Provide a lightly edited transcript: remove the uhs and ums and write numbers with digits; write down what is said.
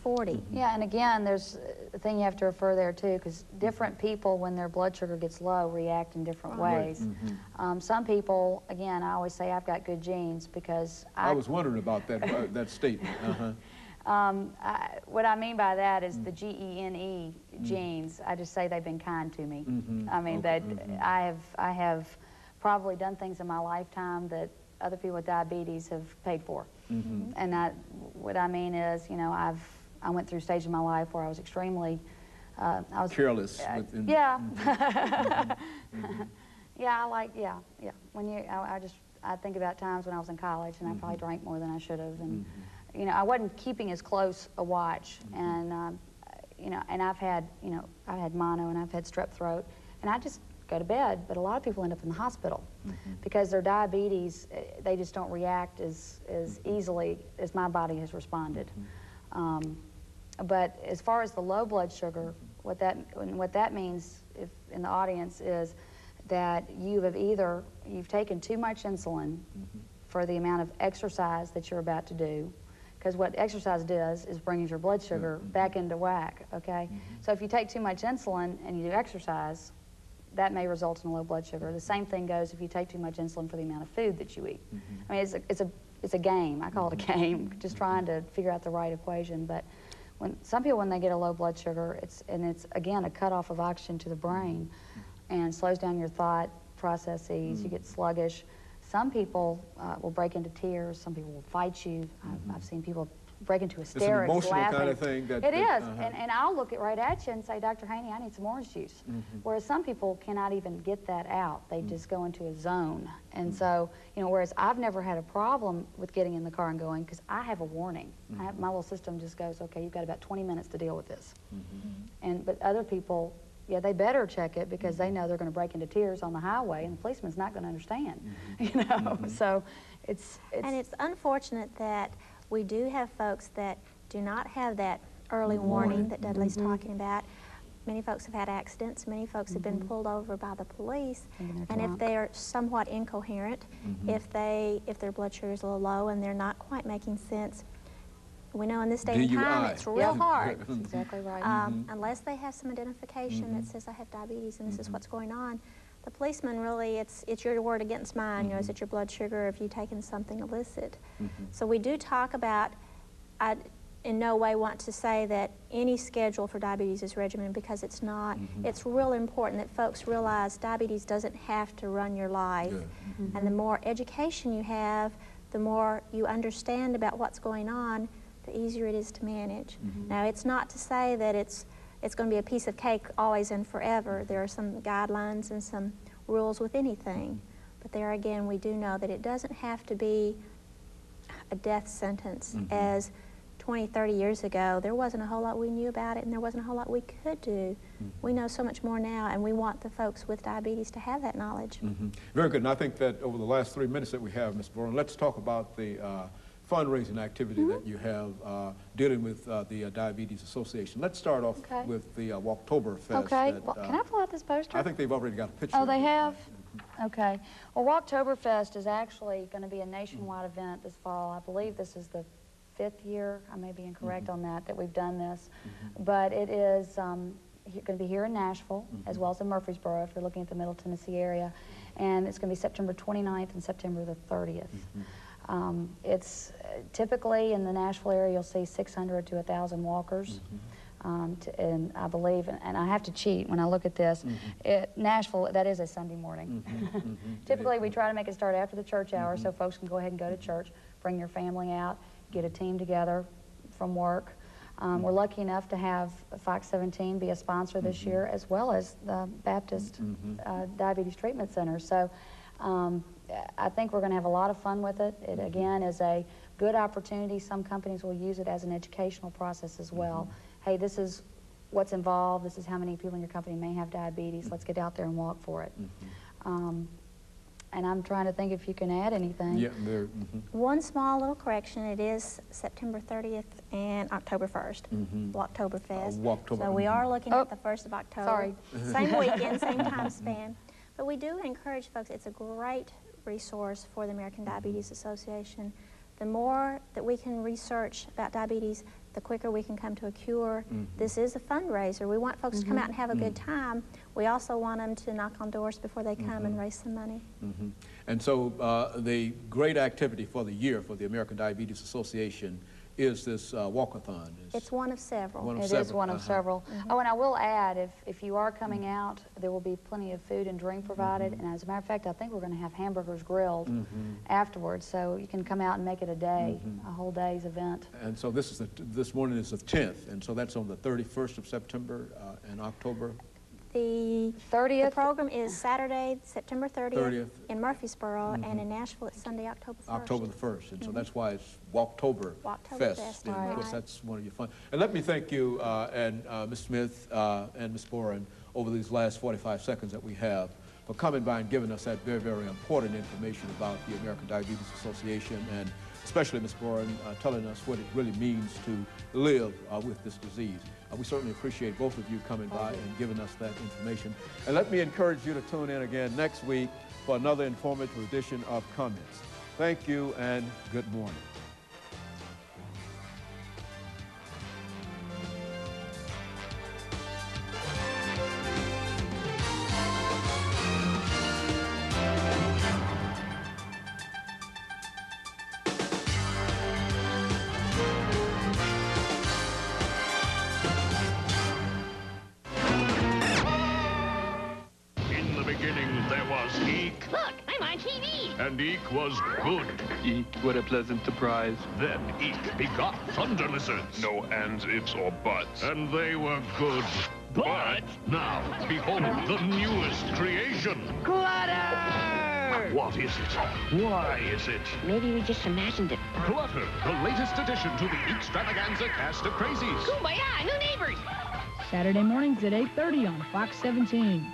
40. Yeah, and again, there's a thing you have to refer there too, because different people, when their blood sugar gets low, react in different ways. Some people, again, I always say I've got good genes because I was wondering about that that statement. What I mean by that is the GENE genes. I just say they've been kind to me. I mean that I have probably done things in my lifetime that other people with diabetes have paid for. And what I mean is, you know, I went through a stage in my life where I was extremely, I was careless. Yeah. When I think about times when I was in college and I probably drank more than I should have, and you know, I wasn't keeping as close a watch, and you know, and I've had mono and I've had strep throat, and I just go to bed. But a lot of people end up in the hospital because their diabetes, they just don't react as easily as my body has responded. But as far as the low blood sugar, what that means, if in the audience, is that you've taken too much insulin for the amount of exercise that you're about to do, because what exercise does is brings your blood sugar back into whack, okay? So if you take too much insulin and you do exercise, that may result in a low blood sugar. The same thing goes if you take too much insulin for the amount of food that you eat. I mean, it's a game. I call it a game, just trying to figure out the right equation. But some people, when they get a low blood sugar, it's again a cutoff of oxygen to the brain, and slows down your thought processes. You get sluggish. Some people will break into tears. Some people will fight you. I've seen people break into hysterics, it's an emotional laughing. kind of thing. It is, and I'll look right at you and say, Dr. Haney, I need some orange juice. Whereas some people cannot even get that out. They just go into a zone. And so, you know, whereas I've never had a problem with getting in the car and going, because I have a warning. My little system just goes, okay, you've got about 20 minutes to deal with this. But other people, yeah, they better check it because they know they're going to break into tears on the highway, and the policeman's not going to understand. You know, so it's and it's unfortunate that we do have folks that do not have that early warning that Dudley's talking about. Many folks have had accidents. Many folks have been pulled over by the police, and if they are somewhat incoherent, if their blood sugar is a little low and they're not quite making sense, we know in this day and time it's real hard. That's exactly right. Unless they have some identification that says I have diabetes and this is what's going on, the policeman really, it's your word against mine. You know, is it your blood sugar? Have you taken something illicit? So we do talk about, I in no way want to say that any schedule for diabetes is regimen, because it's not. It's real important that folks realize diabetes doesn't have to run your life. And the more education you have, the more you understand about what's going on, the easier it is to manage. Now, it's not to say that it's going to be a piece of cake always and forever. There are some guidelines and some rules with anything. But there again, we do know that it doesn't have to be a death sentence. As 20, 30 years ago, there wasn't a whole lot we knew about it, and there wasn't a whole lot we could do. We know so much more now, and we want the folks with diabetes to have that knowledge. Very good. And I think that over the last 3 minutes that we have, Ms. DBoren, let's talk about the fundraising activity that you have dealing with the Diabetes Association. Let's start off with the Walktoberfest. Okay. Well, can I pull out this poster? I think they've already got a picture. Oh, they have? Okay. Well, Walktoberfest is actually going to be a nationwide event this fall. I believe this is the 5th year. I may be incorrect on that we've done this. But it is going to be here in Nashville, as well as in Murfreesboro, if you're looking at the Middle Tennessee area. And it's going to be September 29th and September the 30th. It's typically in the Nashville area, you'll see 600 to 1,000 walkers. And I believe, and I have to cheat when I look at this, Nashville, that is a Sunday morning. Typically, we try to make it start after the church hour so folks can go ahead and go to church, bring your family out, get a team together from work. We're lucky enough to have Fox 17 be a sponsor this year, as well as the Baptist Diabetes Treatment Center. So I think we're going to have a lot of fun with it. It, again, is a good opportunity. Some companies will use it as an educational process as well. Hey, this is what's involved. This is how many people in your company may have diabetes. Let's get out there and walk for it. And I'm trying to think if you can add anything. Yeah, One small little correction. It is September 30th and October 1st, Walktoberfest. So we are looking at the 1st of October. Sorry. Same weekend, same time span. But we do encourage folks. It's a great resource for the American Diabetes Association The more that we can research about diabetes, the quicker we can come to a cure. This is a fundraiser. We want folks to come out and have a good time. We also want them to knock on doors before they come and raise some money. And so the great activity for the year for the American Diabetes Association is this walkathon. It's one of several. It is one of several. Oh, and I will add, if you are coming out, there will be plenty of food and drink provided. And as a matter of fact, I think we're going to have hamburgers grilled afterwards, so you can come out and make it a day, a whole day's event. And so this morning is the 10th, and so that's on the 31st of September and October. The 30th. The program is Saturday, September 30th in Murfreesboro, and in Nashville it's Sunday, October 1st. October the 1st, and so that's why it's Walktober Fest. And of course, that's one of your fun. And let me thank you and Ms. Smith and Ms. Boren over these last 45 seconds that we have for coming by and giving us that very, very important information about the American Diabetes Association, and especially Ms. Boren telling us what it really means to live with this disease. We certainly appreciate both of you coming by and giving us that information. And let me encourage you to tune in again next week for another informative edition of Comments. Thank you and good morning. And Eek was good. Eek, what a pleasant surprise. Then Eek begot thunder lizards. No ands, ifs, or buts. And they were good. But now, behold the newest creation. Clutter! What is it? Why is it? Maybe we just imagined it. Clutter, the latest addition to the Eekstravaganza cast of crazies. Kumbaya, new neighbors! Saturday mornings at 8:30 on Fox 17.